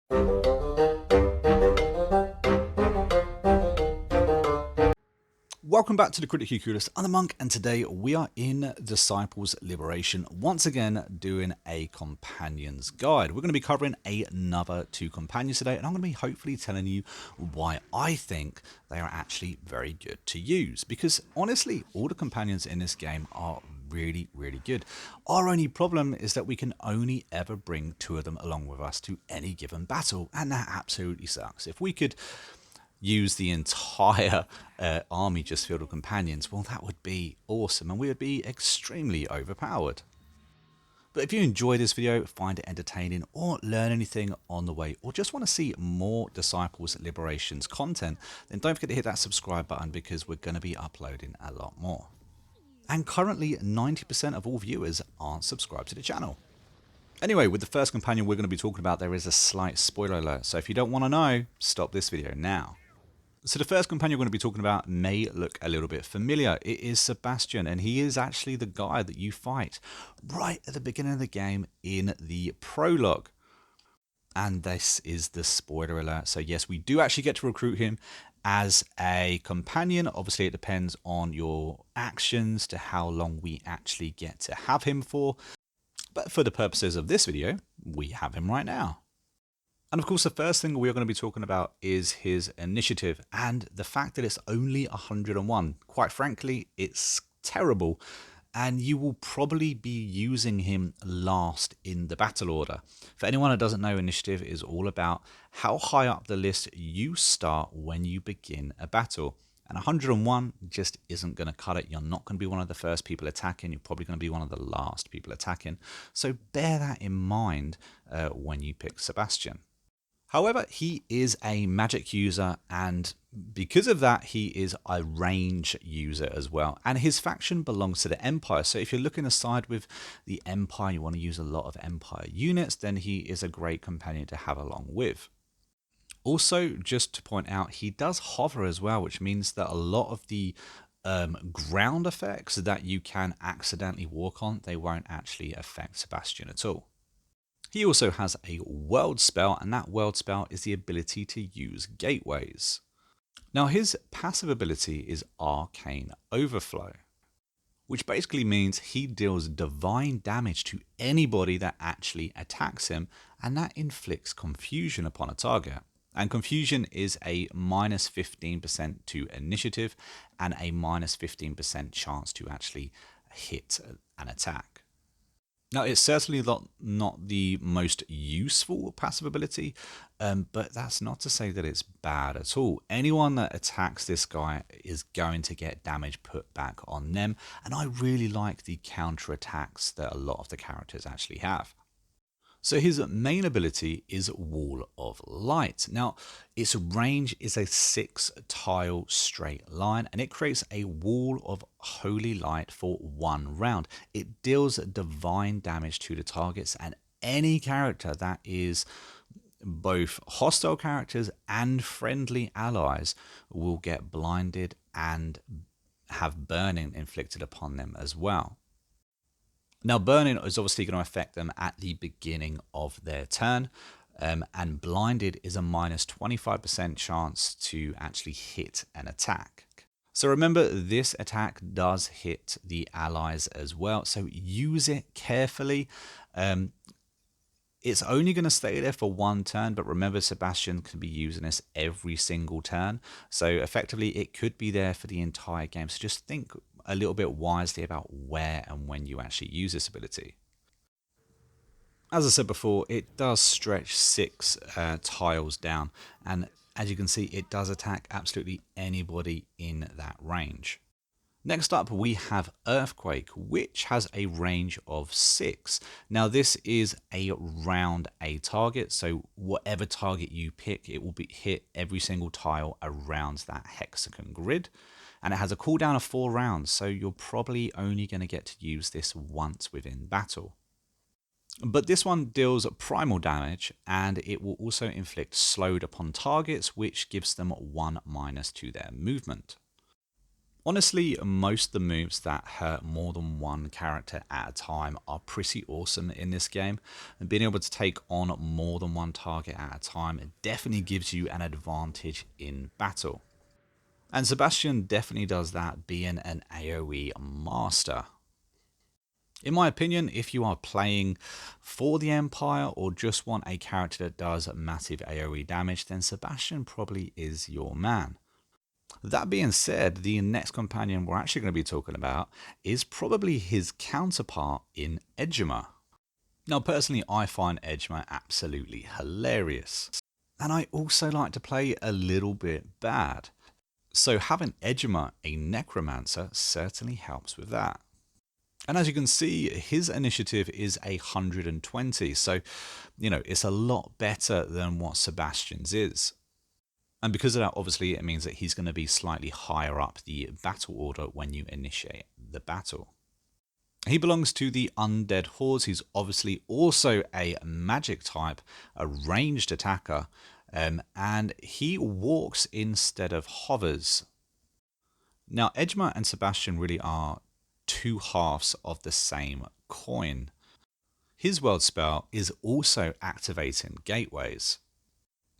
Welcome back to the Critically Clueless. I'm the Monk, and today we are in Disciples Liberation, once again doing a Companions guide. We're going to be covering another 2 companions today, and I'm going to be hopefully telling you why I think they are actually very good to use. Because honestly, all the companions in this game are really good. Our only problem is that we can only ever bring 2 of them along with us to any given battle, and that absolutely sucks. If we could use the entire army just filled with companions, well, that would be awesome, and we would be extremely overpowered. But if you enjoy this video, find it entertaining, or learn anything on the way, or just want to see more Disciples Liberations content, then don't forget to hit that subscribe button, because we're going to be uploading a lot more. And currently 90% of all viewers aren't subscribed to the channel. Anyway, with the first companion we're going to be talking about, there is a slight spoiler alert, so if you don't want to know, stop this video now. So the first companion we're going to be talking about may look a little bit familiar. It is Sebastian, and he is actually the guy that you fight right at the beginning of the game in the prologue. And this is the spoiler alert. So yes, we do actually get to recruit him as a companion. Obviously, it depends on your actions to how long we actually get to have him for. But for the purposes of this video, we have him right now. And of course, the first thing we're going to be talking about is his initiative and the fact that it's only 101. Quite frankly, it's terrible, and you will probably be using him last in the battle order. For anyone that doesn't know, initiative is all about how high up the list you start when you begin a battle. And 101 just isn't going to cut it. You're not going to be one of the first people attacking. You're probably going to be one of the last people attacking. So bear that in mind when you pick Sebastian. However, he is a magic user, and because of that, he is a range user as well. And his faction belongs to the Empire. So if you're looking to side with the Empire, you want to use a lot of Empire units, then he is a great companion to have along with. Also, just to point out, he does hover as well, which means that a lot of the ground effects that you can accidentally walk on, they won't actually affect Sebastian at all. He also has a world spell, and that world spell is the ability to use gateways. Now, his passive ability is Arcane Overflow, which basically means he deals divine damage to anybody that actually attacks him, and that inflicts confusion upon a target. And confusion is a minus 15% to initiative and a minus 15% chance to actually hit an attack. Now, it's certainly not the most useful passive ability, but that's not to say that it's bad at all. Anyone that attacks this guy is going to get damage put back on them, and I really like the counter attacks that a lot of the characters actually have. So his main ability is Wall of Light. Now, its range is a 6-tile straight line, and it creates a wall of holy light for 1 round. It deals divine damage to the targets, and any character that is both hostile characters and friendly allies will get blinded and have burning inflicted upon them as well. Now, burning is obviously going to affect them at the beginning of their turn, and blinded is a minus 25% chance to actually hit an attack. So remember, this attack does hit the allies as well, so use it carefully. It's only going to stay there for 1 turn, but remember, Sebastian can be using this every single turn, so effectively it could be there for the entire game. So just think a little bit wisely about where and when you actually use this ability. As I said before, it does stretch 6 tiles down, and as you can see, it does attack absolutely anybody in that range. Next up, we have Earthquake, which has a range of 6. Now, this is a round A target, so whatever target you pick, it will be hit every single tile around that hexagon grid. And it has a cooldown of 4 rounds, so you're probably only going to get to use this once within battle. But this one deals primal damage, and it will also inflict slowed upon targets, which gives them 1 minus to their movement. Honestly, most of the moves that hurt more than one character at a time are pretty awesome in this game. And being able to take on more than one target at a time definitely gives you an advantage in battle. And Sebastian definitely does that, being an AoE master. In my opinion, if you are playing for the Empire or just want a character that does massive AoE damage, then Sebastian probably is your man. That being said, the next companion we're actually going to be talking about is probably his counterpart in Edgmar. Now, personally, I find Edgmar absolutely hilarious. And I also like to play a little bit bad. So having Edgmar, a necromancer, certainly helps with that. And as you can see, his initiative is 120. So, it's a lot better than what Sebastian's is. And because of that, obviously, it means that he's going to be slightly higher up the battle order when you initiate the battle. He belongs to the Undead Hordes. He's obviously also a magic type, a ranged attacker, and he walks instead of hovers. Now, Edgmar and Sebastian really are two halves of the same coin. His world spell is also activating gateways.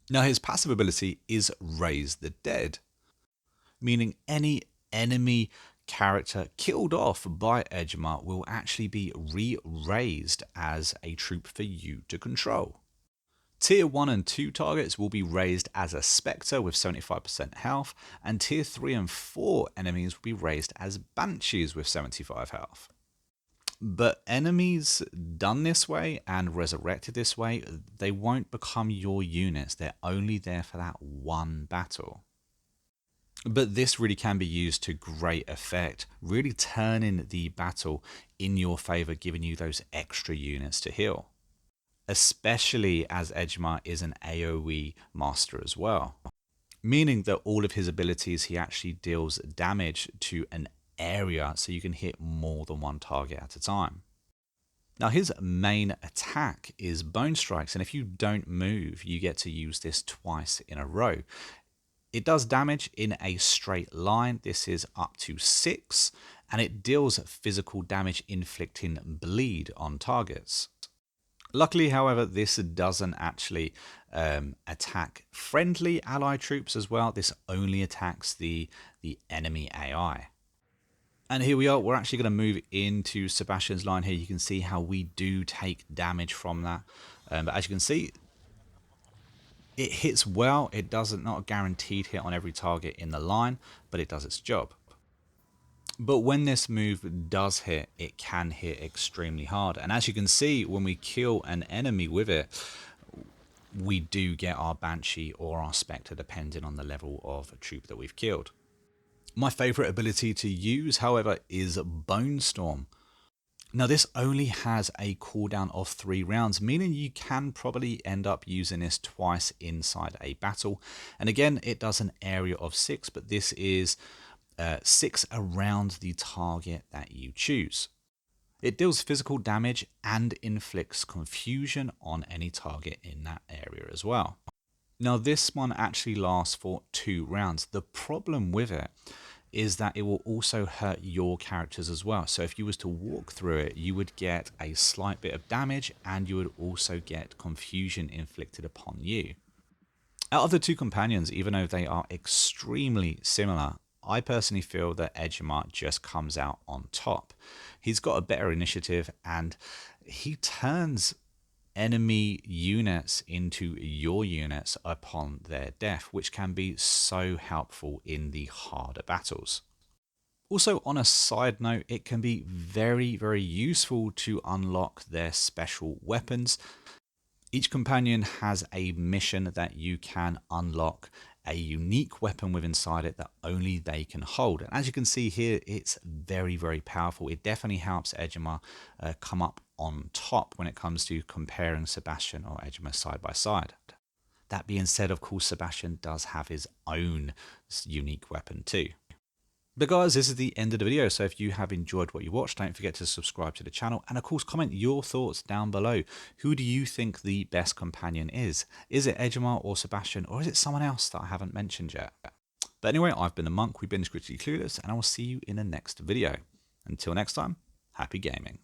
Now, his passive ability is Raise the Dead, meaning any enemy character killed off by Edgmar will actually be re-raised as a troop for you to control. Tier 1 and 2 targets will be raised as a Spectre with 75% health, and Tier 3 and 4 enemies will be raised as Banshees with 75 health. But enemies done this way and resurrected this way, they won't become your units. They're only there for that one battle. But this really can be used to great effect, really turning the battle in your favor, giving you those extra units to heal. Especially as Edgmar is an AoE master as well. Meaning that all of his abilities, he actually deals damage to an area so you can hit more than one target at a time. Now his main attack is Bone Strikes, and if you don't move, you get to use this twice in a row. It does damage in a straight line. This is up to 6, and it deals physical damage, inflicting bleed on targets. Luckily, however, this doesn't actually attack friendly ally troops as well. This only attacks the enemy AI. And here we are, we're actually going to move into Sebastian's line here. You can see how we do take damage from that. But as you can see, it hits well. It doesn't, not a guaranteed hit on every target in the line, but it does its job. But when this move does hit, it can hit extremely hard. And as you can see, when we kill an enemy with it, we do get our Banshee or our Spectre, depending on the level of troop that we've killed. My favorite ability to use, however, is Bone Storm. Now this only has a cooldown of 3 rounds, meaning you can probably end up using this twice inside a battle. And again, it does an area of 6, but this is 6 around the target that you choose. It deals physical damage and inflicts confusion on any target in that area as well. Now this one actually lasts for 2 rounds. The problem with it is that it will also hurt your characters as well. So if you was to walk through it, you would get a slight bit of damage, and you would also get confusion inflicted upon you. Out of the two companions, even though they are extremely similar, I personally feel that Ejamar just comes out on top. He's got a better initiative, and he turns enemy units into your units upon their death, which can be so helpful in the harder battles. Also, on a side note, it can be very, very useful to unlock their special weapons. Each companion has a mission that you can unlock a unique weapon with inside it that only they can hold. And as you can see here, it's very, very powerful. It definitely helps Ejamar come up on top when it comes to comparing Sebastian or Ejamar side by side. That being said, of course, Sebastian does have his own unique weapon too. But guys, this is the end of the video, so if you have enjoyed what you watched, don't forget to subscribe to the channel, and of course comment your thoughts down below. Who do you think the best companion is? Is it Edgmar or Sebastian, or is it someone else that I haven't mentioned yet? But But anyway, I've been the Monk, we've been Critically Clueless, and I will see you in the next video. Until next time, happy gaming.